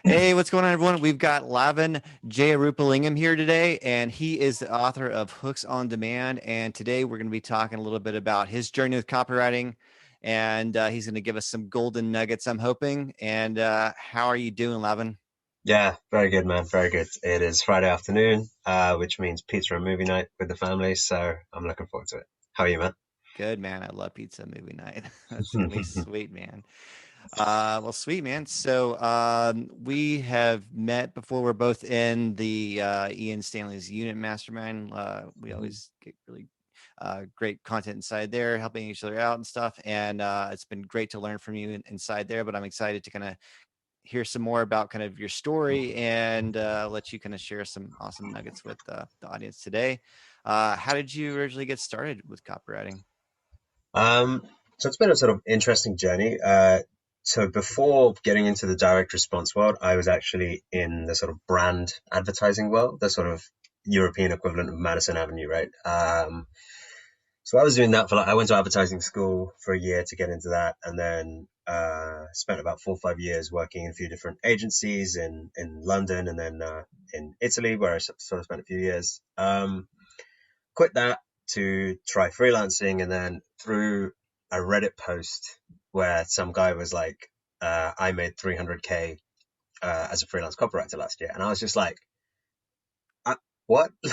Hey, what's going on, everyone? We've got Lavan Jeyarupalingam here today, and he is the author of Hooks on Demand. And today we're going to be talking a little bit about his journey with copywriting, and he's going to give us some golden nuggets, I'm hoping. And how are you doing, Lavan? Yeah, very good, man. Very good. It is Friday afternoon, which means pizza and movie night with the family. So I'm looking forward to it. How are you, man? Good, man. I love pizza movie night. That's going to be sweet, man. Well, sweet, man. So we have met before. We're both in the Ian Stanley's unit mastermind. We always get really great content inside there, helping each other out and stuff. And it's been great to learn from you inside there. But I'm excited to kind of hear some more about kind of your story and let you kind of share some awesome nuggets with the audience today. How did you originally get started with copywriting? Um, so it's been a sort of interesting journey. So before getting into the direct response world, I was actually in the sort of brand advertising world, the sort of European equivalent of Madison Avenue, right? So I was doing that for I went to advertising school for a year to get into that, and then spent about 4 or 5 years working in a few different agencies in London, and then in Italy, where I sort of spent a few years. Quit that to try freelancing, and then through a Reddit post where some guy was like, "I made 300K as a freelance copywriter last year," and I was just like, what? It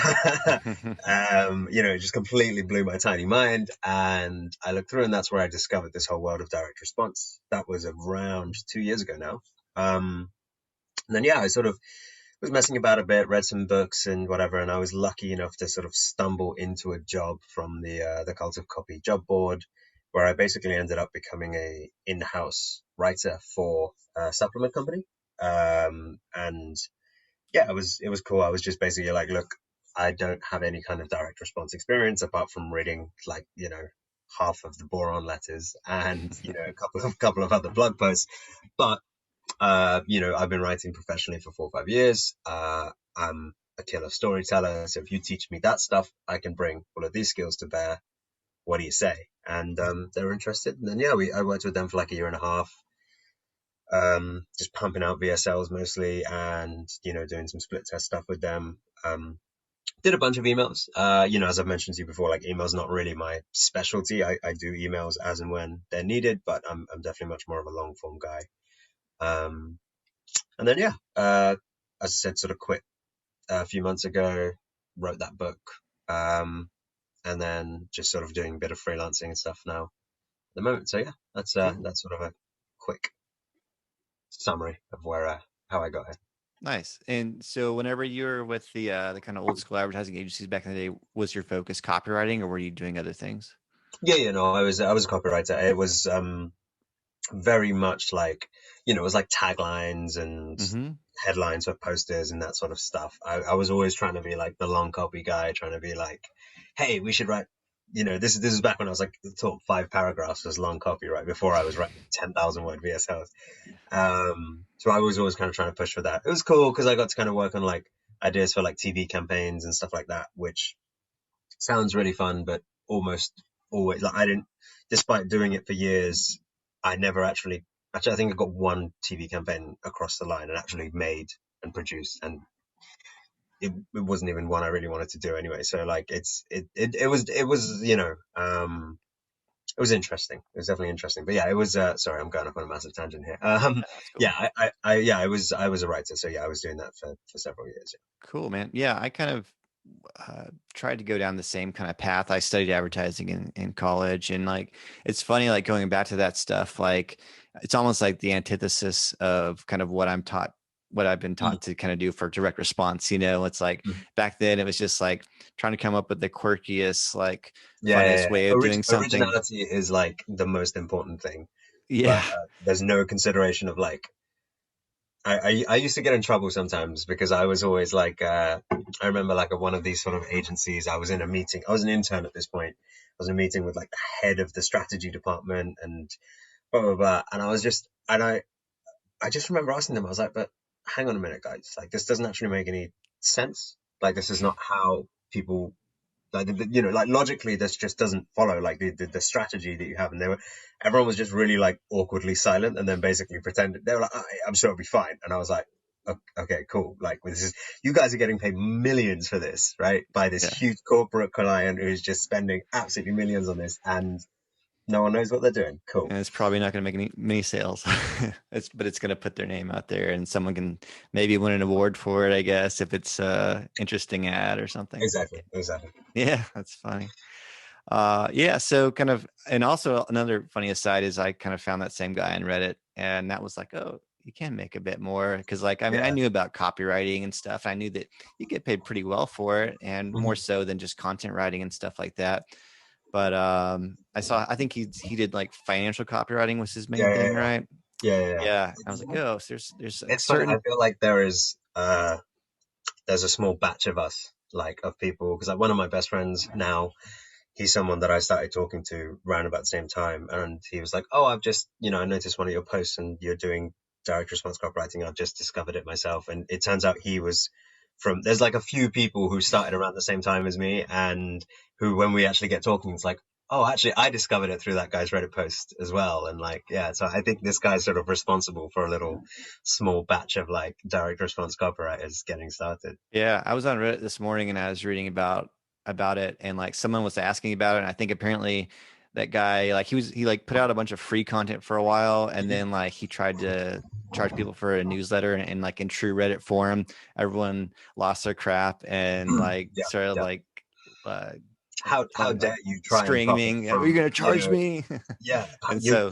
just completely blew my tiny mind. And I looked through, and that's where I discovered this whole world of direct response. That was around 2 years ago now. And then, yeah, I sort of was messing about a bit, read some books and whatever. And I was lucky enough to sort of stumble into a job from the Cult of Copy job board, where I basically ended up becoming a in-house writer for a supplement company. And yeah, it was cool. I was just basically like, look, I don't have any kind of direct response experience apart from reading like, half of the boron letters and, a couple of other blog posts. But I've been writing professionally for 4 or 5 years. I'm a killer storyteller. So if you teach me that stuff, I can bring all of these skills to bear. What do you say? And they were interested. And then, yeah, I worked with them for like a year and a half, just pumping out VSLs mostly, and doing some split test stuff with them. Did a bunch of emails. As I've mentioned to you before, like emails not really my specialty. I do emails as and when they're needed, but I'm definitely much more of a long form guy. Um, and then yeah, as I said, sort of quit a few months ago, wrote that book, um, and then just sort of doing a bit of freelancing and stuff now at the moment. So yeah, that's Cool. that's sort of a quick summary of where how I got here. Nice. And so whenever you were with the kind of old school advertising agencies back in the day, was your focus copywriting or were you doing other things? Yeah, no, I was a copywriter. It was very much like, it was like taglines and Mm-hmm. headlines for posters and that sort of stuff. I was always trying to be like the long copy guy, trying to be like, hey, we should write. This is back when I was like the top 5 paragraphs was long copy, right? Before I was writing 10,000 word VSLs. So I was always kind of trying to push for that. It was cool because I got to kind of work on like ideas for like TV campaigns and stuff like that, which sounds really fun, but almost always like I didn't, despite doing it for years, I never actually I think I got one TV campaign across the line and actually made and produced, and it wasn't even one I really wanted to do anyway. So like it was interesting. It was definitely interesting. But yeah, it was sorry, I'm going off on a massive tangent here. That's cool. Yeah, I was a writer, so yeah, I was doing that for several years. Cool, man. Yeah, I kind of tried to go down the same kind of path. I studied advertising in college, and like it's funny, like going back to that stuff, like it's almost like the antithesis of kind of what I've been Yeah. taught to kind of do for direct response. It's like Mm. back then it was just like trying to come up with the quirkiest, like Yeah, yeah, funniest yeah. way of doing something. Originality is like the most important thing, but Yeah. there's no consideration of like I used to get in trouble sometimes because I was always like I remember like at one of these sort of agencies I was in a meeting. I was an intern at this point. I was in a meeting with like the head of the strategy department and blah blah blah, and I just remember asking them. I was like, but hang on a minute, guys, like this doesn't actually make any sense. Like this is not how people like like logically this just doesn't follow like the strategy that you have. And everyone was just really like awkwardly silent, and then basically pretended they were like, I'm sure it'll be fine. And I was like, Okay, cool. Like this is, you guys are getting paid millions for this, right? By this Yeah. huge corporate client who's just spending absolutely millions on this, and no one knows what they're doing. Cool. And it's probably not going to make many sales. But it's going to put their name out there, and someone can maybe win an award for it, I guess, if it's a interesting ad or something. Exactly. Exactly. Yeah, that's funny. Yeah, so kind of, and also another funny aside is I kind of found that same guy on Reddit, and that was like, oh, you can make a bit more, because like, I mean, I Yeah. knew about copywriting and stuff. I knew that you get paid pretty well for it, and more Mhm. so than just content writing and stuff like that. But I think he did like financial copywriting was his main Yeah. Yeah. thing, Yeah. right? Yeah. Yeah. Yeah, I was like, Yeah. oh, so there's a It's funny. I certain. feel like there's a small batch of us, like of people, because like one of my best friends now, he's someone that I started talking to around about the same time, and he was like, "Oh, I've just, I noticed one of your posts, and you're doing direct response copywriting. I've just discovered it myself." And it turns out he was from. There's like a few people who started around the same time as me, and who, when we actually get talking, it's like, "Oh, actually, I discovered it through that guy's Reddit post as well." And like, yeah, so I think this guy's sort of responsible for a little small batch of like direct response copywriters getting started. Yeah, I was on Reddit this morning and I was reading about it, and like someone was asking about it, and I think apparently that guy, like he like put out a bunch of free content for a while, and then like he tried to charge people for a newsletter, and like in true Reddit form everyone lost their crap and like Yeah, started yeah. like uh How talking like dare you try and profit screaming, are you from, gonna charge me? yeah, And you, so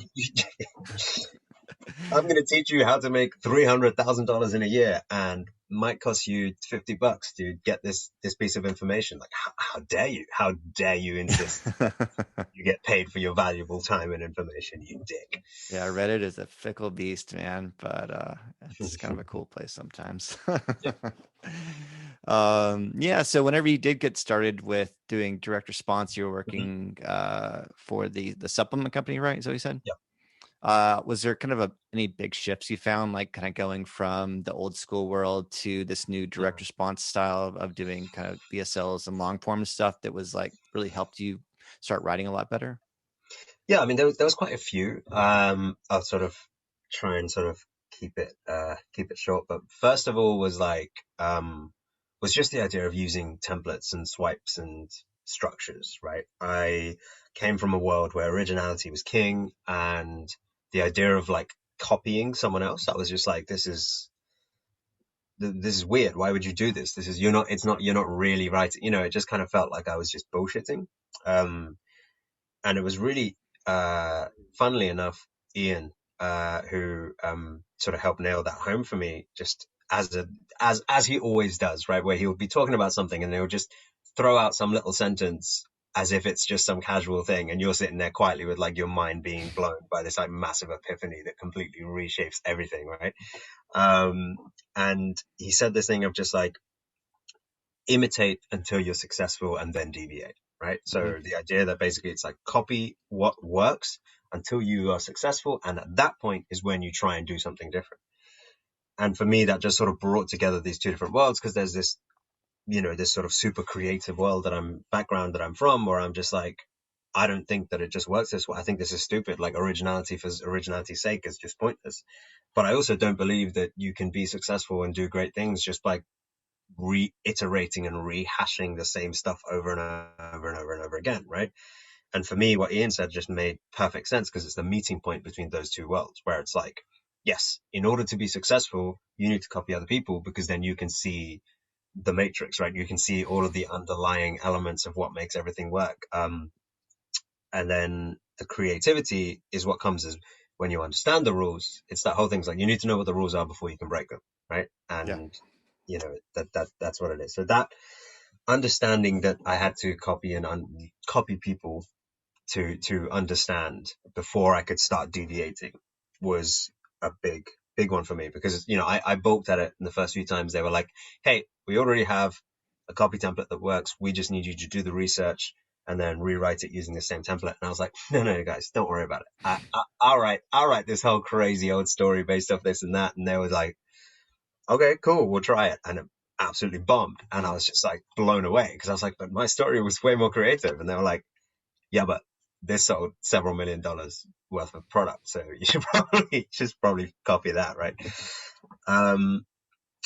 I'm going to teach you how to make $300,000 in a year, and might cost you $50 to get this piece of information. Like, how dare you? How dare you insist that you get paid for your valuable time and information, you dick. Yeah, Reddit is a fickle beast, man, but it's kind of a cool place sometimes. Yeah. Yeah, so whenever you did get started with doing direct response, you were Mhm. working for the supplement company, right? Is that what you said? Yeah. Was there kind of any big shifts you found, like kind of going from the old school world to this new direct Mhm. response style of doing kind of BSLs and long form stuff that was like really helped you start writing a lot better? Yeah, I mean, there was quite a few. I'll sort of try and sort of keep it short. But first of all was just the idea of using templates and swipes and structures, right? I came from a world where originality was king, and the idea of like copying someone else, I was just like, this is weird. Why would you do this? This is, you're not really writing. It just kind of felt like I was just bullshitting. Um, and it was really, funnily enough, Ian, who sort of helped nail that home for me, just as he always does, right? Where he would be talking about something and they would just throw out some little sentence as if it's just some casual thing, and you're sitting there quietly with like your mind being blown by this like massive epiphany that completely reshapes everything, right? Um, and he said this thing of just like, imitate until you're successful and then deviate, right? Hmm. So the idea that basically it's like copy what works until you are successful, and at that point is when you try and do something different. And for me, that just sort of brought together these two different worlds, because there's this, this sort of super creative world that I'm from, where I'm just like, I don't think that it just works this way. I think this is stupid. Like, originality for originality's sake is just pointless. But I also don't believe that you can be successful and do great things just by reiterating and rehashing the same stuff over and over and over and over again, right? And for me, what Ian said just made perfect sense, because it's the meeting point between those two worlds, where it's like, yes, in order to be successful, you need to copy other people, because then you can see the matrix, right? You can see all of the underlying elements of what makes everything work. And then the creativity is what comes as when you understand the rules. It's that whole thing's like, you need to know what the rules are before you can break them, right? Yeah. And that's what it is. So that understanding that I had to copy and copy people to understand before I could start deviating was a big one for me, because I balked at it in the first few times. They were like, hey, we already have a copy template that works, we just need you to do the research and then rewrite it using the same template. And I was like, no, guys, don't worry about it. I'll write this whole crazy old story based off this and that. And they were like, okay, cool, we'll try it. And it absolutely bombed. And I was just like blown away, because I was like, but my story was way more creative. And they were like, yeah, but this sold several $1 million worth of product, so you should probably just copy that, right?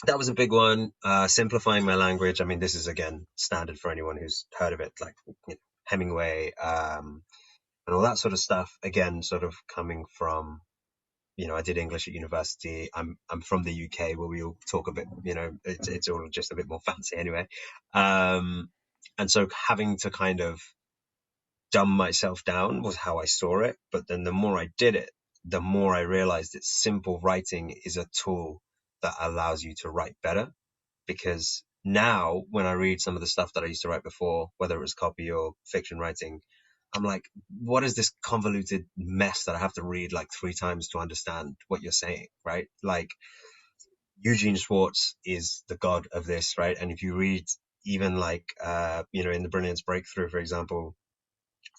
that was a big one. Simplifying my language. I mean, this is again standard for anyone who's heard of it, like Hemingway, and all that sort of stuff. Again, sort of coming from, I did English at university. I'm from the UK, where we all talk a bit, it's all just a bit more fancy anyway. And so having to kind of dumb myself down was how I saw it. But then the more I did it, the more I realized that simple writing is a tool that allows you to write better. Because now when I read some of the stuff that I used to write before, whether it was copy or fiction writing, I'm like, what is this convoluted mess that I have to read like 3 times to understand what you're saying, right? Like Eugene Schwartz is the god of this, right? And if you read even like, in The Brilliance Breakthrough, for example,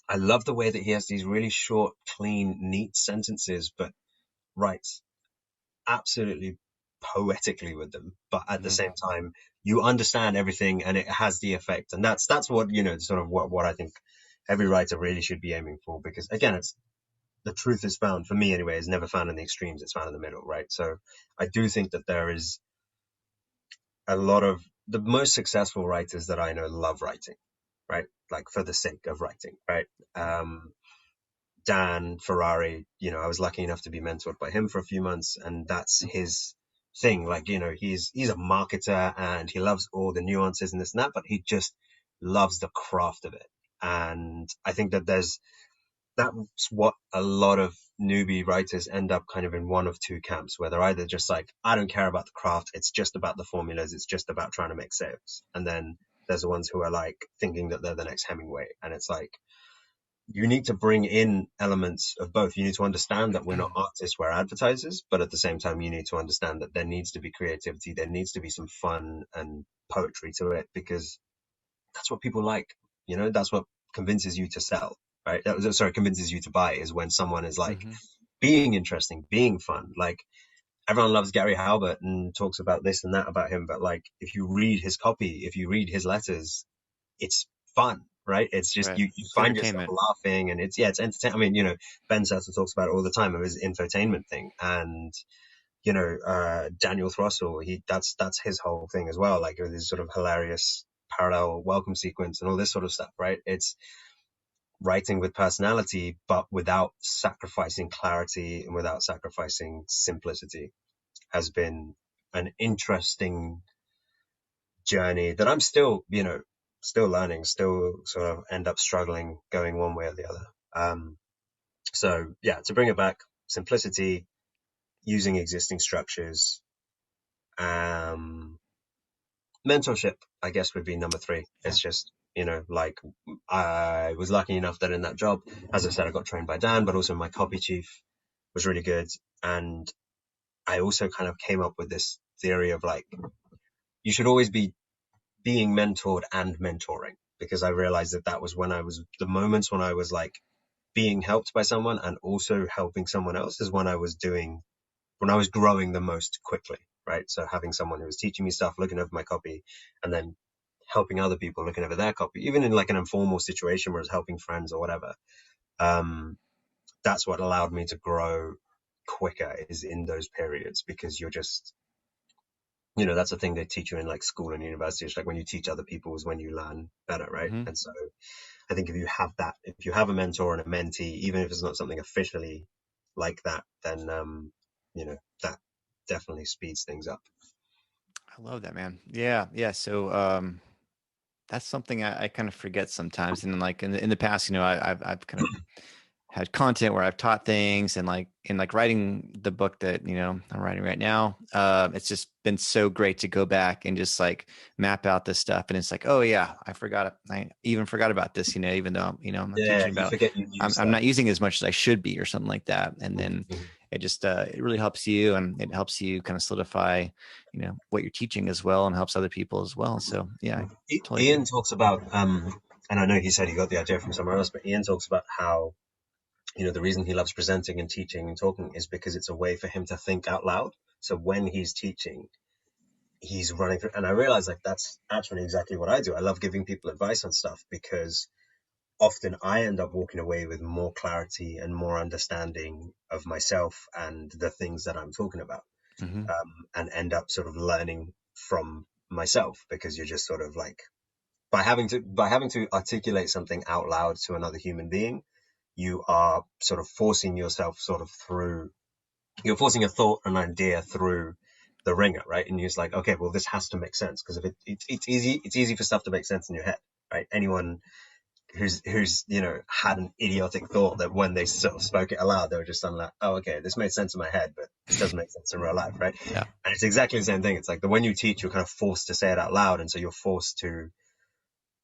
I love the way that he has these really short, clean, neat sentences, but writes absolutely poetically with them. But at the Mm-hmm. same time, you understand everything and it has the effect. And that's what, sort of what I think every writer really should be aiming for. Because again, it's the truth is found, for me anyway, is never found in the extremes. It's found in the middle, right? So I do think that there is a lot of the most successful writers that I know love writing, right? Like for the sake of writing, right? Dan Ferrari, I was lucky enough to be mentored by him for a few months, and that's his thing. Like, he's a marketer and he loves all the nuances and this and that, but he just loves the craft of it. And I think that's what a lot of newbie writers end up kind of in one of two camps, where they're either just like, I don't care about the craft, it's just about the formulas, it's just about trying to make sales. And then there's the ones who are like thinking that they're the next Hemingway. And it's like, you need to bring in elements of both. You need to understand that we're not artists, we're advertisers, but at the same time, you need to understand that there needs to be creativity, there needs to be some fun and poetry to it, because that's what people like. That's what convinces you to sell, right? Sorry, convinces you to buy, is when someone is like Mm-hmm. being interesting, being fun. Like everyone loves Gary Halbert and talks about this and that about him, but like if you read his copy, if you read his letters, it's fun, right? It's just Right. you It's find yourself entertainment. laughing, and it's entertaining. I mean, Ben Sutton talks about it all the time of his infotainment thing, and Daniel Throssell, that's his whole thing as well, like with his sort of hilarious parallel welcome sequence and all this sort of stuff, right? It's writing with personality, but without sacrificing clarity and without sacrificing simplicity, has been an interesting journey that I'm still, still learning, still sort of end up struggling going one way or the other. So yeah, to bring it back, simplicity, using existing structures, um, mentorship, I guess would be number 3. Yeah. It's just, like I was lucky enough that in that job, as I said, I got trained by Dan, but also my copy chief was really good. And I also kind of came up with this theory of like, you should always be being mentored and mentoring, because I realized that was when I was the moments when I was like being helped by someone and also helping someone else, is when I was growing the most quickly, right? So having someone who was teaching me stuff, looking over my copy, and then helping other people looking over their copy, even in like an informal situation where I was helping friends or whatever. That's what allowed me to grow quicker, is in those periods, because you're just, that's the thing they teach you in like school and university. It's like when you teach other people is when you learn better, right? Mm-hmm. And so I think if you have a mentor and a mentee, even if it's not something officially like that, then that definitely speeds things up. I love that, man. Yeah, yeah. So, that's something I kind of forget sometimes. And like in the past, I've kind of had content where I've taught things, and like in like writing the book that I'm writing right now. It's just been so great to go back and just like map out this stuff, and it's like, oh yeah, I forgot it. I even forgot about this. Even though I'm Yeah, teaching you about, forget you knew I'm stuff. not using as much as I should be, or something like that. And then Mhm. it just it really helps you, and it helps you kind of solidify what you're teaching as well, and helps other people as well. So yeah, I totally agree. Ian talks about, and I know he said he got the idea from somewhere else, but Ian talks about how, the reason he loves presenting and teaching and talking is because it's a way for him to think out loud. So when he's teaching, he's running through, and I realize like that's actually exactly what I do. I love giving people advice on stuff, because often I end up walking away with more clarity and more understanding of myself and the things that I'm talking about. Hmm. and end up sort of learning from myself, because you're just sort of like, by having to articulate something out loud to another human being, you are sort of forcing yourself sort of through, you're forcing a thought, an idea through the ringer, right? And you're just like, okay, well, this has to make sense, because if it's easy for stuff to make sense in your head, right? Anyone who's had an idiotic thought that when they sort of spoke it aloud, they were just like, oh, okay, this made sense in my head, but this doesn't make sense in real life, right? Yeah. And it's exactly the same thing. It's like that when you teach, you're kind of forced to say it out loud, and so you're forced to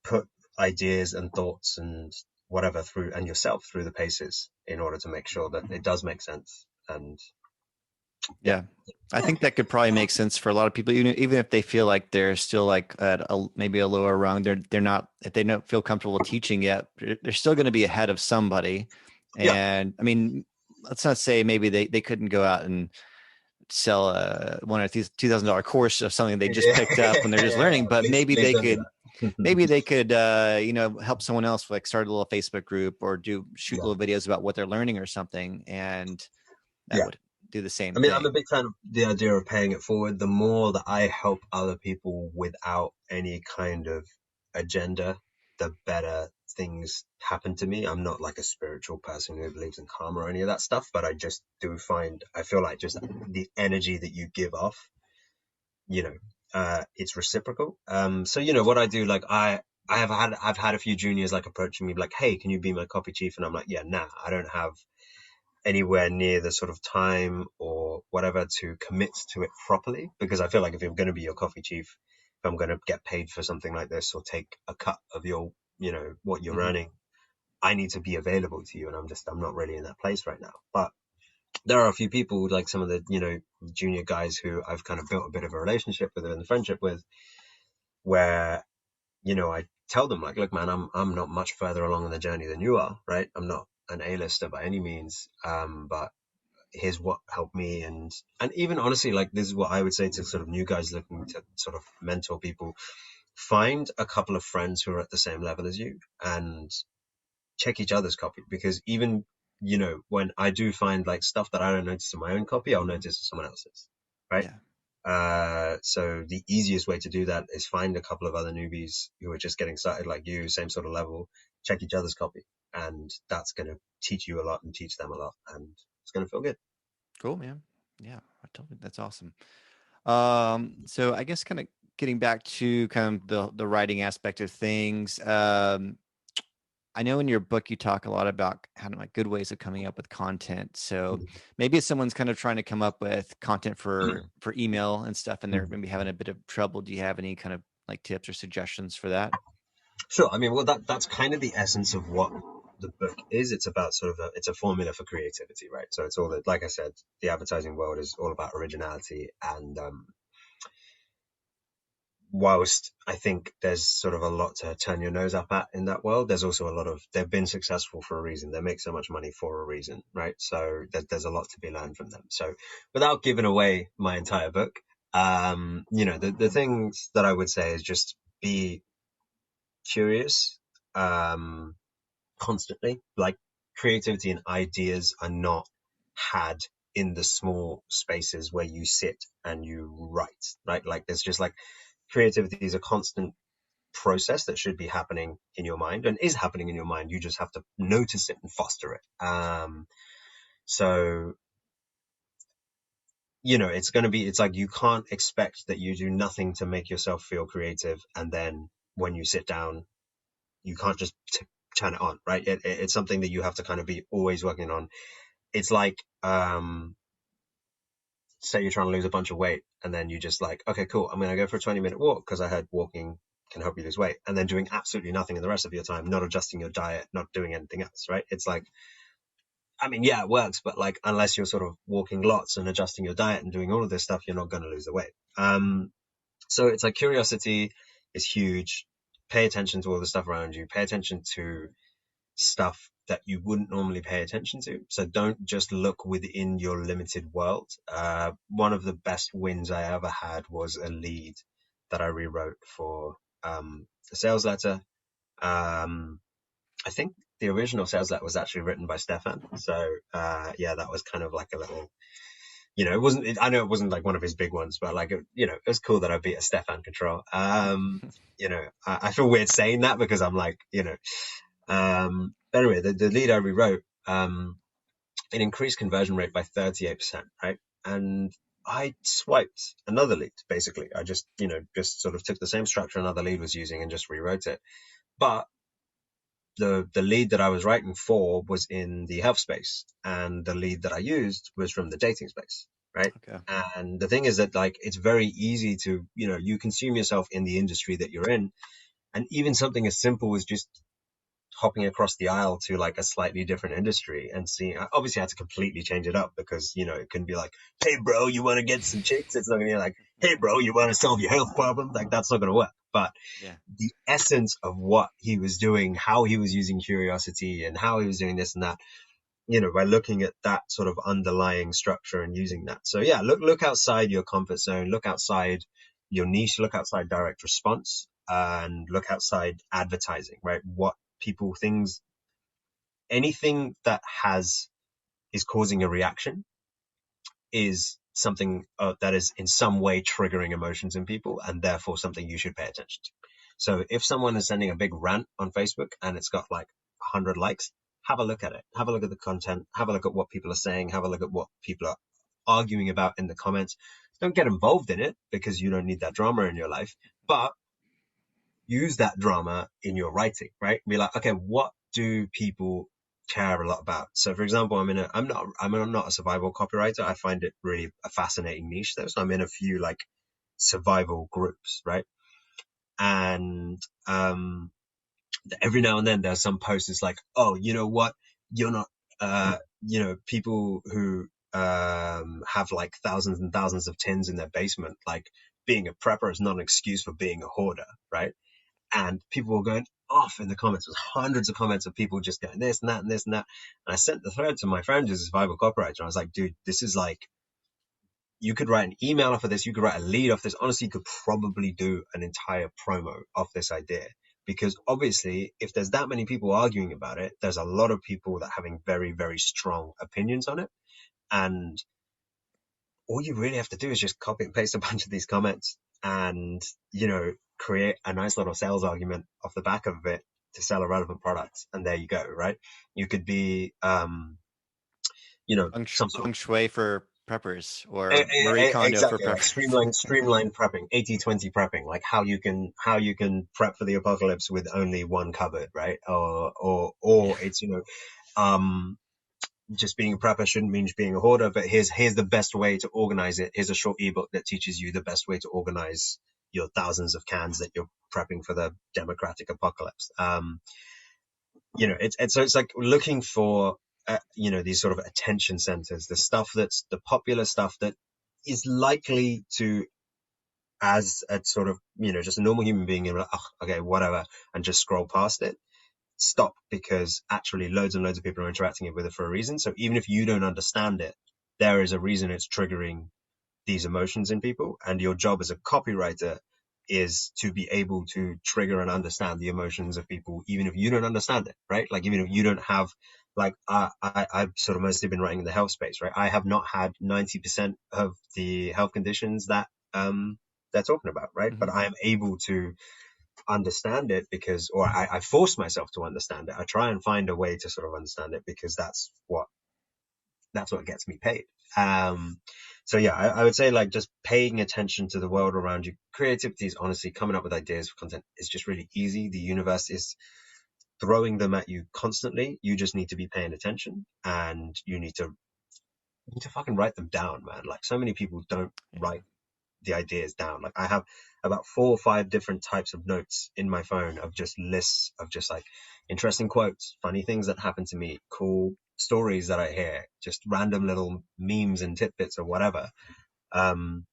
put ideas and thoughts and whatever through, and yourself through the paces, in order to make sure that it does make sense. And yeah. Yeah. I think that could probably make sense for a lot of people, even if they feel like they're still like at maybe a lower rung. They're not, if they don't feel comfortable teaching yet, they're still going to be ahead of somebody. Yeah. And I mean, let's not say maybe they couldn't go out and sell one of these $2,000 course of something they just Yeah. picked up when they're just learning, but Please, maybe please they don't do could that. help someone else, like start a little Facebook group or shoot Yeah. little videos about what they're learning or something, and that Yeah. would do the same I mean, I'm a thing. big fan of the idea of paying it forward. The more that I help other people without any kind of agenda, the better things happen to me. I'm not like a spiritual person who believes in karma or any of that stuff, but I just do find, I feel like just the energy that you give off, you know, it's reciprocal. So, what I do, like I've had a few juniors like approaching me like, hey, can you be my copy chief? And I'm like, yeah, nah, I don't have anywhere near the sort of time or whatever to commit to it properly, because I feel like if I'm going to be your coffee chief, if I'm going to get paid for something like this or take a cut of your, what you're Hmm. earning, I need to be available to you, and I'm not really in that place right now. But there are a few people, like some of the junior guys, who I've kind of built a bit of a relationship with and a friendship with, where I tell them like, look, man, I'm not much further along in the journey than you are, right? I'm not an A-lister by any means, but here's what helped me. And even honestly, like, this is what I would say to sort of new guys looking to sort of mentor people: find a couple of friends who are at the same level as you, and check each other's copy, because even when I do find like stuff that I don't notice in my own copy, I'll notice in someone else's, right? Yeah. So the easiest way to do that is find a couple of other newbies who are just getting started like you, same sort of level, check each other's copy, and that's going to teach you a lot and teach them a lot, and it's going to feel good. Cool, man. Yeah, I totally. That's awesome. So I guess kind of getting back to kind of the writing aspect of things. I know in your book you talk a lot about kind of like good ways of coming up with content. So maybe if someone's kind of trying to come up with content for email and stuff, and they're maybe having a bit of trouble, do you have any kind of like tips or suggestions for that? Sure. I mean, well, that's kind of the essence of what the book is. It's about sort of it's a formula for creativity, right? So it's all that, like I said, the advertising world is all about originality, and whilst I think there's sort of a lot to turn your nose up at in that world, there's also a lot of, they've been successful for a reason. They make so much money for a reason, right? So there's a lot to be learned from them. So without giving away my entire book, the things that I would say is just be curious, constantly. Like, creativity and ideas are not had in the small spaces where you sit and you write, right? Like, there's just like, creativity is a constant process that should be happening in your mind and is happening in your mind. You just have to notice it and foster it. So it's like, you can't expect that you do nothing to make yourself feel creative, and then when you sit down, you can't just turn it on, right? It's something that you have to kind of be always working on. It's like, say you're trying to lose a bunch of weight, and then you just like, okay, cool, I'm going to go for a 20-minute walk because I heard walking can help you lose weight, and then doing absolutely nothing in the rest of your time, not adjusting your diet, not doing anything else, right? It's like, I mean, yeah, it works, but like, unless you're sort of walking lots and adjusting your diet and doing all of this stuff, you're not going to lose the weight. So it's like, curiosity is huge. Pay attention to all the stuff around you. Pay attention to stuff that you wouldn't normally pay attention to. So don't just look within your limited world. One of the best wins I ever had was a lead that I rewrote for a sales letter. I think the original sales letter was actually written by Stefan. So yeah, that was kind of like a little, I know it wasn't like one of his big ones, but like, it was cool that I beat a Stefan control. I feel weird saying that because I'm like, but anyway, the lead I rewrote, it increased conversion rate by 38%, right? And I swiped another lead, basically. I just sort of took the same structure another lead was using and just rewrote it. But the lead that I was writing for was in the health space, and the lead that I used was from the dating space, right? Okay. And the thing is that, like, it's very easy to, you consume yourself in the industry that you're in, and even something as simple as just hopping across the aisle to like a slightly different industry and seeing. Obviously I had to completely change it up because it can be like, hey bro, you want to get some chicks. It's not gonna be like, hey bro, you want to solve your health problem. Like, that's not gonna work. But Yeah. the essence of what he was doing, how he was using curiosity and how he was doing this and that, by looking at that sort of underlying structure and using that. So yeah, look outside your comfort zone, look outside your niche, look outside direct response, and look outside advertising, right? What people, things, anything that is causing a reaction is something that is in some way triggering emotions in people, and therefore something you should pay attention to. So if someone is sending a big rant on Facebook and it's got like 100 likes, have a look at it. Have a look at the content. Have a look at what people are saying. Have a look at what people are arguing about in the comments. Don't get involved in it because you don't need that drama in your life, but use that drama in your writing, right? Be like, okay, what do people care a lot about? So for example, I'm not a survival copywriter. I find it really a fascinating niche though. So I'm in a few like survival groups, right? And every now and then there's some posters like, oh, you know what? You're not people who have like thousands and thousands of tins in their basement, like being a prepper is not an excuse for being a hoarder, right? And people were going off in the comments. There was hundreds of comments of people just going this and that and this and that. And I sent the thread to my friend who's a survival copywriter. I was like, dude, this is like, you could write an email off of this. You could write a lead off this. Honestly, you could probably do an entire promo off this idea. Because obviously, if there's that many people arguing about it, there's a lot of people that having very, very strong opinions on it. And all you really have to do is just copy and paste a bunch of these comments and, create a nice little sales argument off the back of it to sell a relevant product. And there you go, right? You could be, some sort Feng shui for preppers of, or Marie Kondo for exactly, like preppers. streamline prepping, 80-20 prepping, like how you can prep for the apocalypse with only one cupboard, right? Or Yeah. it's, um, just being a prepper shouldn't mean being a hoarder, but here's the best way to organize it. Here's a short ebook that teaches you the best way to organize your thousands of cans that you're prepping for the democratic apocalypse. It's like looking for these sort of attention centers, the stuff that's the popular stuff that is likely to, as a sort of just a normal human being, you're like, oh, okay, whatever, and just scroll past it. Stop, because actually loads and loads of people are interacting with it for a reason. So even if you don't understand it, there is a reason it's triggering these emotions in people. And your job as a copywriter is to be able to trigger and understand the emotions of people, even if you don't understand it, right? Like, even if you don't have, like, I've sort of mostly been writing in the health space, right? I have not had 90% of the health conditions that they're talking about, right? But Mm-hmm. I am able to understand it or I force myself to understand it. I try and find a way to sort of understand it because that's what gets me paid. So yeah, I would say, like, just paying attention to the world around you. Creativity is honestly coming up with ideas for content. It's just really easy. The universe is throwing them at you constantly. You just need to be paying attention, and you need to fucking write them down, man. Like, so many people don't Yeah. write the ideas down. Like, I have about 4 or 5 different types of notes in my phone of just lists of just like interesting quotes, funny things that happen to me, cool stories that I hear, just random little memes and tidbits or whatever. And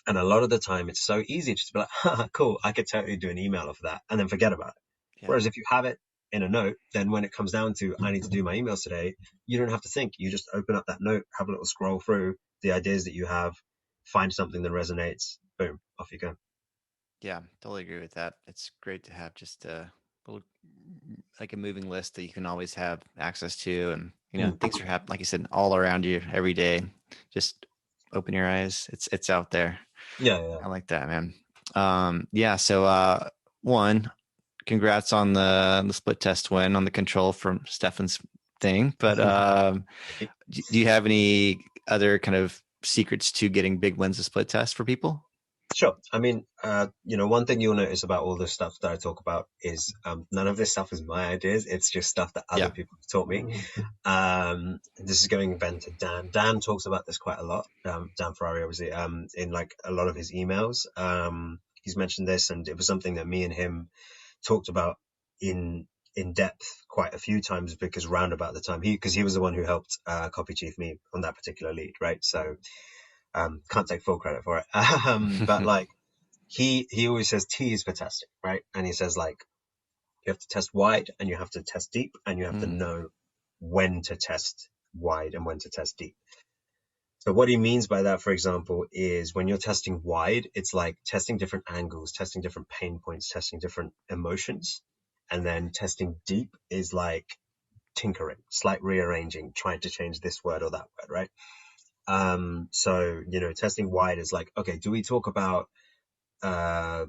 a lot of the time it's so easy just to be like, haha, cool, I could totally do an email of that and then forget about it. Yeah. Whereas if you have it in a note, then when it comes down to, I need to do my emails today, you don't have to think. You just open up that note, have a little scroll through the ideas that you have, find something that resonates, boom, off you go. Yeah, totally agree with that. It's great to have just a little, like a moving list that you can always have access to, and Mm. things are happening, like you said, all around you every day. Just open your eyes. It's out there. Yeah. I like that, man. Yeah. So one, congrats on the split test win on the control from Stefan's thing. But do you have any other kind of secrets to getting big wins of split test for people? Sure. I mean, one thing you'll notice about all this stuff that I talk about is none of this stuff is my ideas. It's just stuff that other people have taught me. This is going then to Dan. Dan talks about this quite a lot. Dan Ferrari, obviously, in like a lot of his emails. He's mentioned this, and it was something that me and him talked about in depth quite a few times, because round about the time because he was the one who helped copy chief me on that particular lead, right? So can't take full credit for it. But like he always says T is for testing, right? And he says like you have to test wide and you have to test deep, and you have to know when to test wide and when to test deep. So what he means by that, for example, is when you're testing wide, it's like testing different angles, testing different pain points, testing different emotions. And then testing deep is like tinkering, slight rearranging, trying to change this word or that word, right? So, testing wide is like, okay, do we talk about, does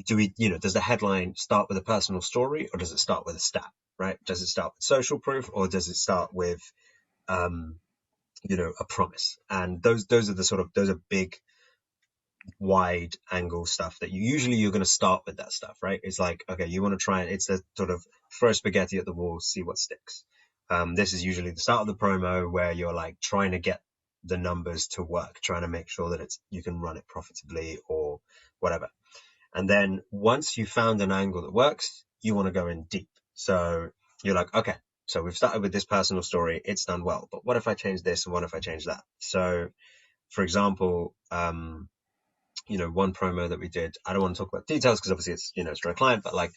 the headline start with a personal story, or does it start with a stat, right? Does it start with social proof, or does it start with, a promise? And those are those are big, wide angle stuff that you're going to start with that stuff, right? It's like, okay, you want to try and it's the sort of throw spaghetti at the wall, see what sticks. This is usually the start of the promo where you're like trying to get the numbers to work, trying to make sure that you can run it profitably or whatever. And then once you found an angle that works, you want to go in deep. So you're like, okay, so we've started with this personal story. It's done well, but what if I change this and what if I change that? So for example, one promo that we did, I don't want to talk about details because obviously it's for a client, but like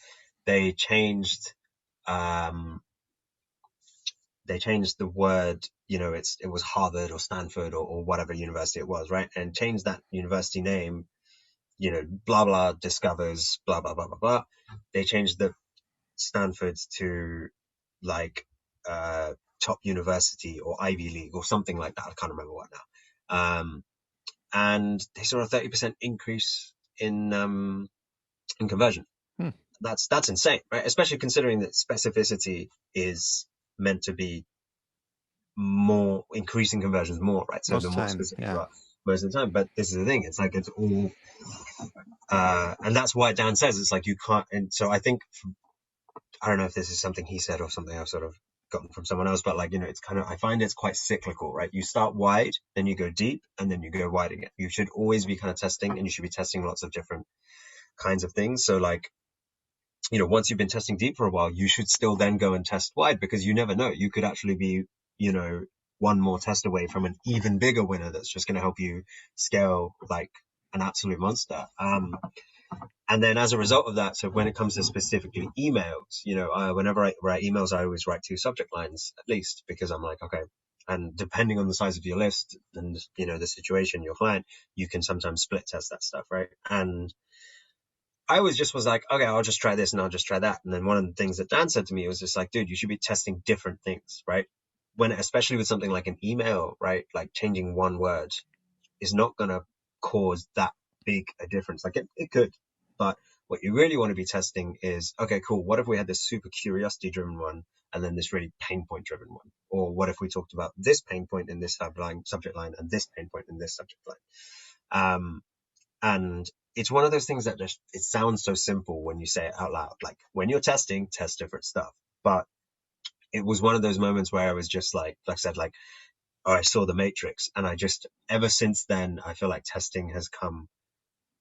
they changed the word, it was Harvard or Stanford or whatever university it was, right? And changed that university name, blah, blah, discovers, blah, blah, blah, blah, blah. They changed the Stanford to like top university or Ivy League or something like that. I can't remember what now. And they saw a 30% increase in conversion. That's insane, right? Especially considering that specificity is meant to be more increasing conversions more, right? So Most the more time, specific yeah. you are most of the time. But this is the thing, it's like it's all and that's why Dan says it's like you can't. And so I think, I don't know if this is something he said or something I've sort of gotten from someone else, but like, it's kind of, I find it's quite cyclical, right? You start wide, then you go deep, and then you go wide again. You should always be kind of testing, and you should be testing lots of different kinds of things. So like, once you've been testing deep for a while, you should still then go and test wide, because you never know. You could actually be, one more test away from an even bigger winner that's just going to help you scale like an absolute monster. And then as a result of that, so when it comes to specifically emails, whenever I write emails, I always write 2 subject lines at least, because I'm like, okay. And depending on the size of your list and, the situation, your client, you can sometimes split test that stuff, right? And I was like, okay, I'll just try this and I'll just try that. And then one of the things that Dan said to me was just like, dude, you should be testing different things, right? Especially with something like an email, right? Like changing one word is not going to cause that big a difference. Like it could, but what you really want to be testing is, okay, cool. What if we had this super curiosity driven one and then this really pain point driven one? Or what if we talked about this pain point in this subject line and this pain point in this subject line? And it's one of those things that just, it sounds so simple when you say it out loud. Like when you're testing, test different stuff. But it was one of those moments where I was just like I said, like, oh, I saw the Matrix. And I just, ever since then, I feel like testing has come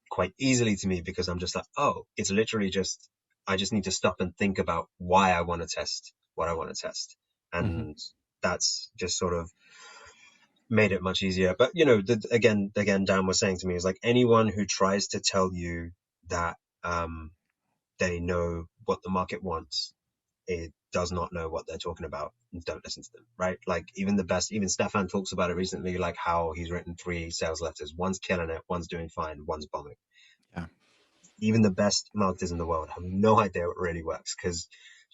quite easily to me, because I'm just like, oh, it's literally just, I just need to stop and think about why I want to test what I want to test. And that's just sort of made it much easier. But, again, Dan was saying to me, is like anyone who tries to tell you that they know what the market wants, it does not know what they're talking about. Don't listen to them, right? Like even Stefan talks about it recently, like how he's written 3 sales letters. One's killing it, one's doing fine, one's bombing. Yeah. Even the best marketers in the world have no idea what really works, because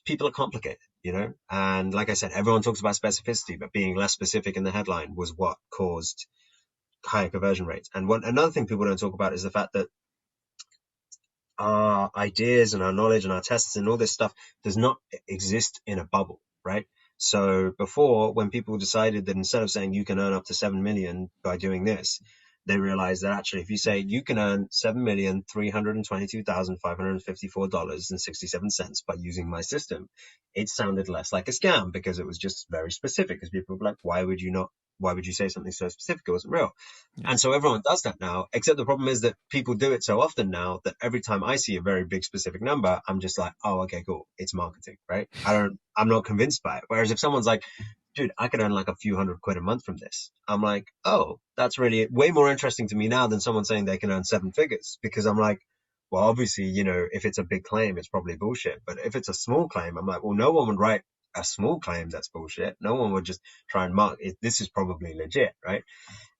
people are complicated, And like I said, everyone talks about specificity, but being less specific in the headline was what caused higher conversion rates. And another thing people don't talk about is the fact that our ideas and our knowledge and our tests and all this stuff does not exist in a bubble, right? So before, when people decided that instead of saying you can earn up to 7 million by doing this, they realized that actually if you say you can earn $7,322,554.67 by using my system, it sounded less like a scam because it was just very specific. Because people were like, why would you say something so specific? It wasn't real. Yeah. And so everyone does that now, except the problem is that people do it so often now that every time I see a very big specific number, I'm just like, oh, okay, cool. It's marketing, right? I'm not convinced by it. Whereas if someone's like, dude, I could earn like a few $100 a month from this, I'm like, oh, that's really way more interesting to me now than someone saying they can earn 7 figures, because I'm like, well, obviously, if it's a big claim, it's probably bullshit. But if it's a small claim, I'm like, well, no one would write a small claim that's bullshit. No one would just try and mark it. This is probably legit, right?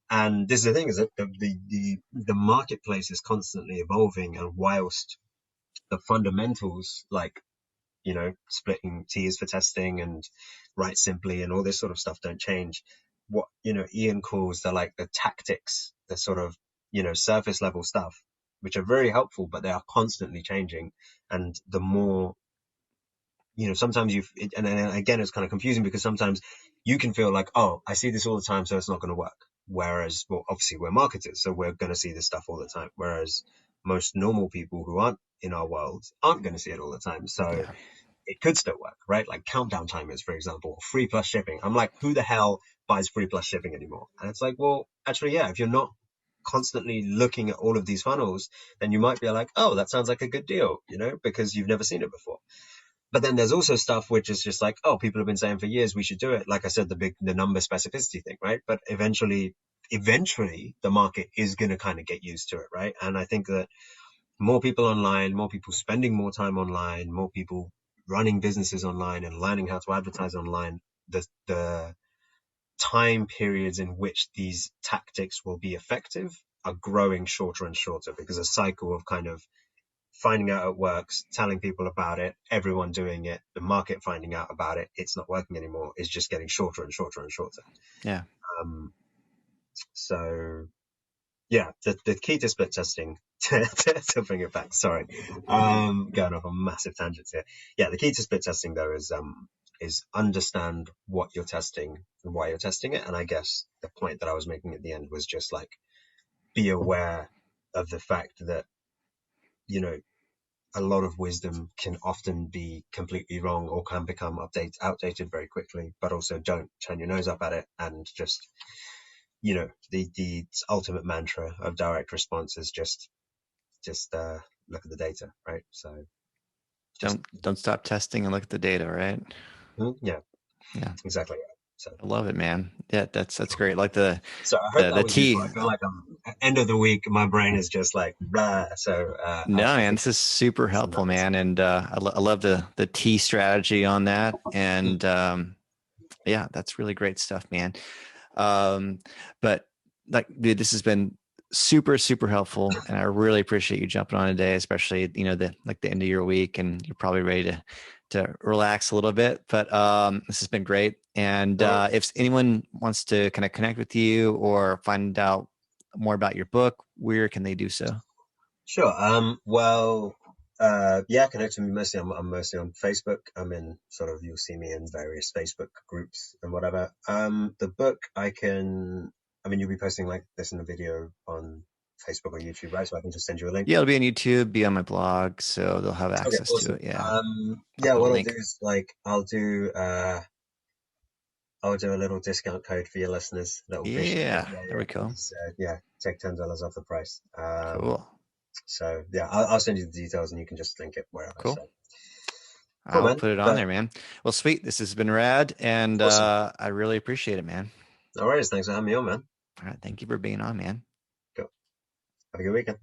And this is the thing, is that the marketplace is constantly evolving, and whilst the fundamentals, like, splitting tiers for testing and write simply and all this sort of stuff don't change, what Ian calls the tactics, the sort of surface level stuff, which are very helpful, but they are constantly changing. And the more sometimes and again, it's kind of confusing because sometimes you can feel like, oh, I see this all the time, so it's not going to work. Whereas, well, obviously we're marketers, so we're going to see this stuff all the time. Whereas most normal people who aren't in our world aren't going to see it all the time. So Yeah. it could still work, right? Like countdown timers, for example, free plus shipping. I'm like, who the hell buys free plus shipping anymore? And it's like, well, actually, yeah, if you're not constantly looking at all of these funnels, then you might be like, oh, that sounds like a good deal, because you've never seen it before. But then there's also stuff which is just like, oh, people have been saying for years we should do it. Like I said, the number specificity thing, right? But eventually the market is going to kind of get used to it, right? And I think that more people online, more people spending more time online, more people running businesses online and learning how to advertise online, the time periods in which these tactics will be effective are growing shorter and shorter, because a cycle of kind of finding out it works, telling people about it, everyone doing it, the market finding out about it, it's not working anymore, is just getting shorter and shorter and shorter. Yeah. So yeah, the key to split testing, to bring it back, sorry, going off a massive tangent here. Yeah, the key to split testing though is understand what you're testing and why you're testing it. And I guess the point that I was making at the end was just like, be aware of the fact that a lot of wisdom can often be completely wrong or can become outdated very quickly, but also don't turn your nose up at it. And just, the ultimate mantra of direct response is just look at the data, right? So don't stop testing and look at the data, right? Yeah, exactly. So I love it, man. Yeah, that's great. Like the I hope that was T. useful. I feel like end of the week, my brain is just like blah. So No, man, this is super helpful, man. And I love the T strategy on that. And yeah, that's really great stuff, man. But like, dude, this has been super, super helpful. And I really appreciate you jumping on today, especially, the end of your week, and you're probably ready to relax a little bit, but this has been great. And if anyone wants to kind of connect with you or find out more about your book, where can they do so? Sure. Well, connect with me mostly. I'm mostly on Facebook. You'll see me in various Facebook groups and whatever. The book you'll be posting like this in a video on Facebook or YouTube, right? So I can just send you a link. Yeah, it'll be on YouTube, be on my blog, so they'll have access to it. Yeah. What I'll do is I'll do a little discount code for your listeners. There we go. Take $10 off the price. Cool. So yeah, I'll send you the details and you can just link it wherever. Cool. So. I'll put it on there, man. Well, sweet. This has been rad, and awesome. I really appreciate it, man. No worries. Thanks for having me on, man. All right. Thank you for being on, man. Cool. Have a good weekend.